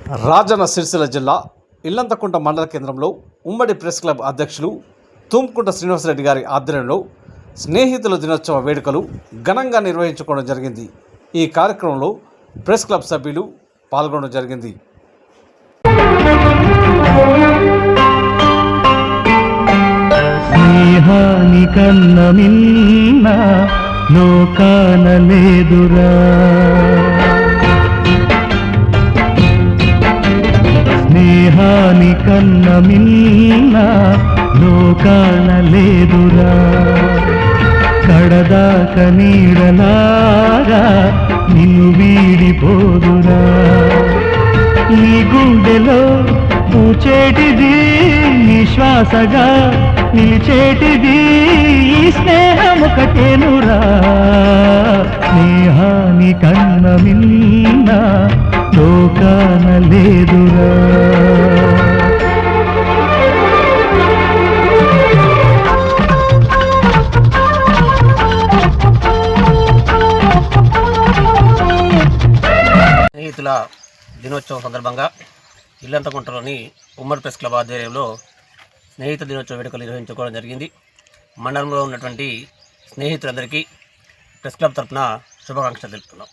రాజన్న సిరిసిల్ల జిల్లా ఇల్లంతకుంట మండల కేంద్రంలో ఉమ్మడి ప్రెస్ క్లబ్ అధ్యక్షులు తుమ్కుంట శ్రీనివాసరెడ్డి గారి ఆధ్వర్యంలో స్నేహితుల దినోత్సవ వేడుకలు ఘనంగా నిర్వహించుకోవడం జరిగింది. ఈ కార్యక్రమంలో ప్రెస్ క్లబ్ సభ్యులు పాల్గొనడం జరిగింది. స్నేహాని కన్న మిన్న లోకాన లేదురా, స్నేహాని కన్న మిన్న లోకాన లేదురా, కడదాక నీడలాగా నిన్ను వీడిపోదురా, నీ గుండెలో పూచేటిది నీ శ్వాసగా నిలిచేటిది ఈ స్నేహం ఒకటేనురా, స్నేహాని కన్న మిన్న లోకాన లేదురా. స్నేహితుల దినోత్సవం సందర్భంగా ఇల్లంతకుంటలోని ఉమ్మడి ప్రెస్ క్లబ్ ఆధ్వర్యంలో స్నేహితుల దినోత్సవ వేడుకలు నిర్వహించుకోవడం జరిగింది. మండలంలో ఉన్నటువంటి స్నేహితులందరికీ ప్రెస్ క్లబ్ తరఫున శుభాకాంక్షలు తెలుపుతున్నాం.